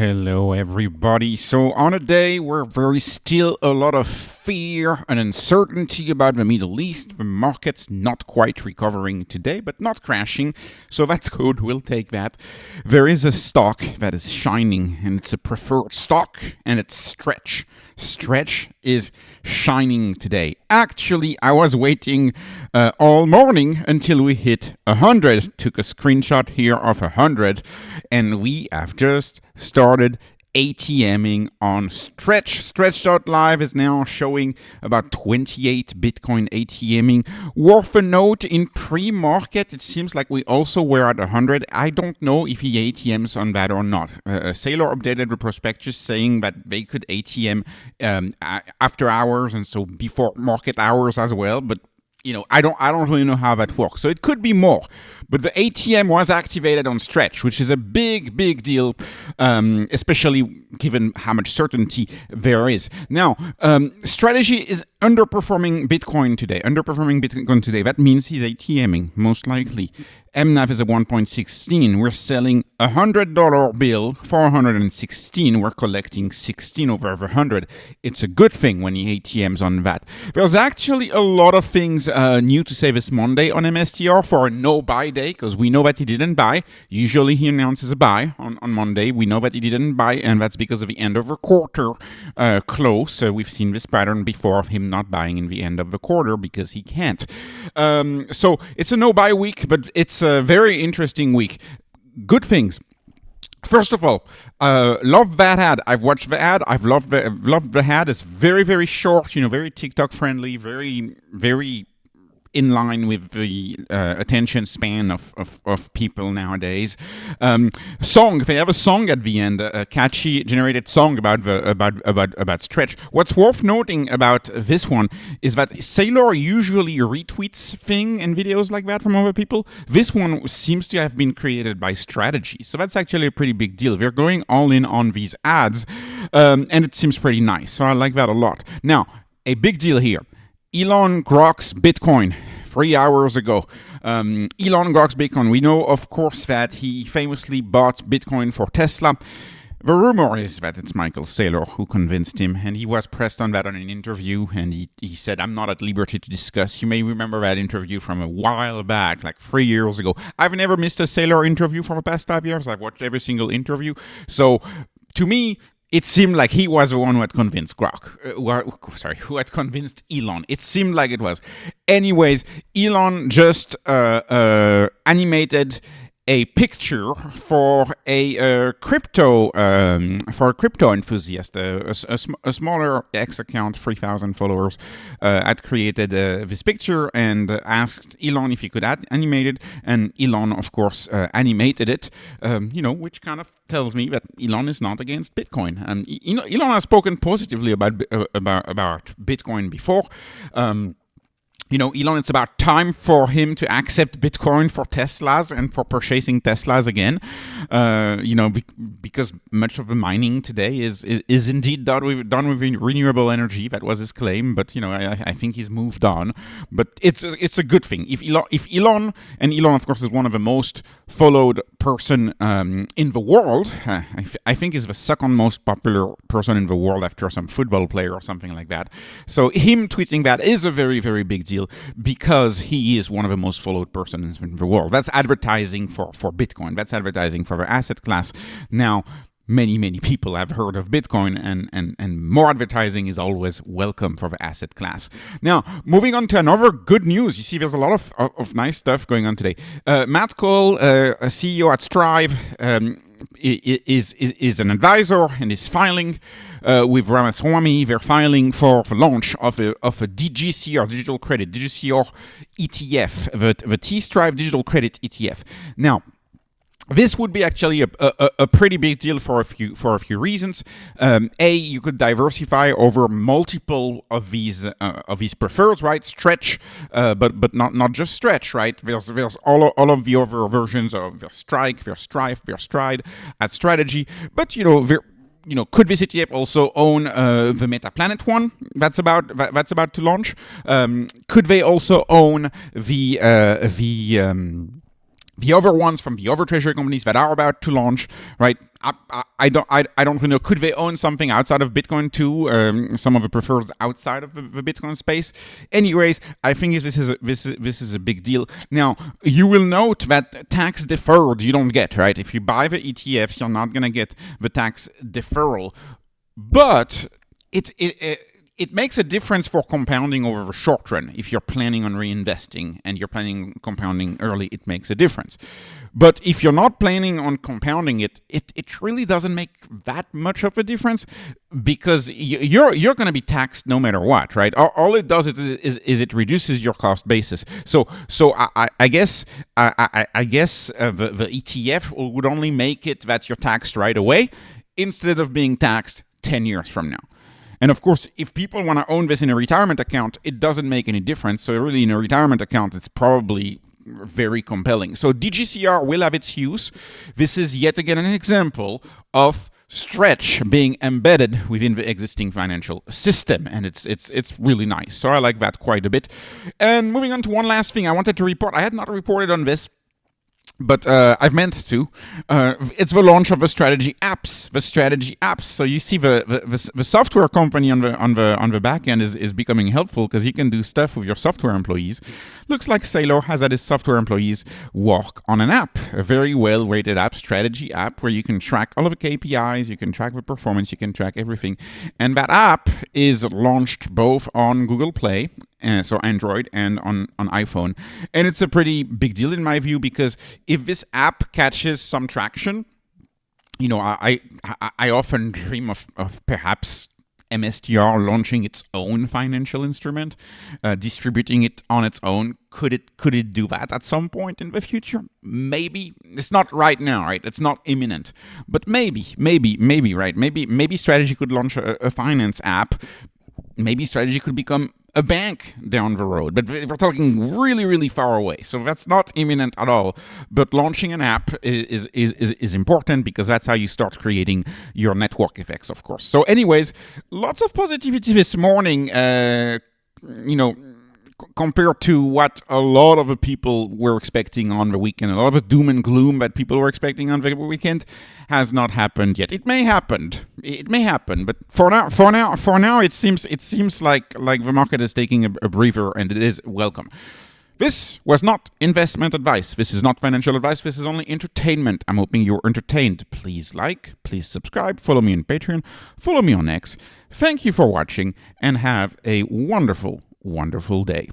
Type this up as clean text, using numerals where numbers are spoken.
Hello, everybody. So, on a day where there is still a lot of fear and uncertainty about the Middle East, the market's not quite recovering today, but not crashing. So, that's good. We'll take that. There is a stock that is shining, and it's a preferred stock, and it's Stretch. Stretch is shining today. Actually, I was waiting all morning until we hit 100. Took a screenshot here of 100, and we have just started ATMing on Stretch. Stretch.live is now showing about 28 Bitcoin ATMing. Worth a note, in pre-market, it seems like we also were at 100. I don't know if he ATMs on that or not. Sailor updated the prospectus saying that they could ATM after hours and so before market hours as well, but I don't really know how that works. So it could be more. But the ATM was activated on Stretch, which is a big deal, especially given how much certainty there is. Now, strategy is underperforming Bitcoin today. That means he's ATMing, most likely. MNAV is a 1.16. We're selling a $100 bill for 116. We're collecting 16 over 100. It's a good thing when he ATMs on that. There's actually a lot of things new to say this Monday on MSTR for a no-buy day, because we know that he didn't buy. Usually he announces a buy on Monday. We know that he didn't buy, and that's because of the end of the quarter close. We've seen this pattern before of him not buying in the end of the quarter because he can't. So it's a no-buy week, but it's a very interesting week. Good things. First of all, love that ad. I've watched the ad. I've loved the ad. It's very short, very TikTok friendly, very in line with the attention span of people nowadays. Song. They have a song at the end, a catchy generated song about Stretch. What's worth noting about this one is that Sailor usually retweets things and videos like that from other people. This one seems to have been created by Strategy, so that's actually a pretty big deal. They're going all in on these ads, and it seems pretty nice. So I like that a lot. Now, a big deal here. Elon Groks Bitcoin 3 hours ago. Elon Groks Bitcoin. We know, of course, that he famously bought Bitcoin for Tesla. The rumor is that it's Michael Saylor who convinced him, and he was pressed on that on an interview, and he said, "I'm not at liberty to discuss." You may remember that interview from a while back, like 3 years ago. I've never missed a Saylor interview for the past 5 years. I've watched every single interview. So, to me, it seemed like he was the one who had convinced who had convinced Elon. It seemed like it was. Anyways, Elon just animated a picture for a crypto enthusiast, a smaller X account, 3,000 followers, had created this picture and asked Elon if he could animate it, and Elon, of course, animated it. Which kind of tells me that Elon is not against Bitcoin. Elon has spoken positively about Bitcoin before. Elon, it's about time for him to accept Bitcoin for Teslas and for purchasing Teslas again. Because much of the mining today is indeed done with renewable energy. That was his claim, but I think he's moved on. But it's a good thing. If Elon, and Elon, of course, is one of the most followed person in the world. I think is the second most popular person in the world after some football player or something like that. So him tweeting that is a very big deal, because he is one of the most followed persons in the world. That's advertising for Bitcoin. That's advertising for the asset class. Now, many people have heard of Bitcoin, and more advertising is always welcome for the asset class. Now, moving on to another good news. You see, there's a lot of nice stuff going on today. Matt Cole, a CEO at Strive, is an advisor and is filing with Ramaswamy. They're filing for the launch of a DGCR, digital credit, DGCR ETF, the T-Strive digital credit ETF. Now, this would be actually a pretty big deal for a few reasons. You could diversify over multiple of these preferreds, right? Stretch, but not just Stretch, right? There's all of the other versions of their Strike, their Strive, their Stride at Strategy. But could this ETF also own the MetaPlanet one that's about to launch? Could they also own the the other ones from the other treasury companies that are about to launch, right? I don't really know. Could they own something outside of Bitcoin too? Some of the preferred outside of the Bitcoin space. Anyways, I think this is a big deal. Now you will note that tax deferred you don't get, right? If you buy the ETFs, you're not gonna get the tax deferral, but it makes a difference for compounding over the short run. If you're planning on reinvesting and you're planning on compounding early, it makes a difference. But if you're not planning on compounding it really doesn't make that much of a difference, because you're going to be taxed no matter what, right? All it does is it reduces your cost basis. So I guess the ETF would only make it that you're taxed right away instead of being taxed 10 years from now. And of course, if people want to own this in a retirement account, it doesn't make any difference. So really, in a retirement account, it's probably very compelling. So DGCR will have its use. This is yet again an example of stretch being embedded within the existing financial system, and it's really nice. So I like that quite a bit. And moving on to one last thing I wanted to report. I had not reported on this, but I've meant to. It's the launch of the strategy apps. So you see the software company on the back end is becoming helpful, because you can do stuff with your software employees. Looks like Saylor has had his software employees work on an app, a very well rated app, strategy app, where you can track all of the KPIs, you can track the performance, you can track everything. And that app is launched both on Google Play, so Android, and on iPhone. And it's a pretty big deal in my view, because if this app catches some traction, I often dream of perhaps MSTR launching its own financial instrument, distributing it on its own. Could it do that at some point in the future? Maybe. It's not right now, right? It's not imminent. But maybe, right? Maybe Strategy could launch a finance app. Maybe Strategy could become a bank down the road, but we're talking really, really far away. So that's not imminent at all. But launching an app is important, because that's how you start creating your network effects, of course. So anyways, lots of positivity this morning, compared to what a lot of the people were expecting on the weekend. A lot of the doom and gloom that people were expecting on the weekend has not happened yet. It may happen, but for now, it seems like the market is taking a breather, and it is welcome. This was not investment advice. This is not financial advice. This is only entertainment. I'm hoping you're entertained. Please like, please subscribe, follow me on Patreon, follow me on X. Thank you for watching, and have a wonderful day.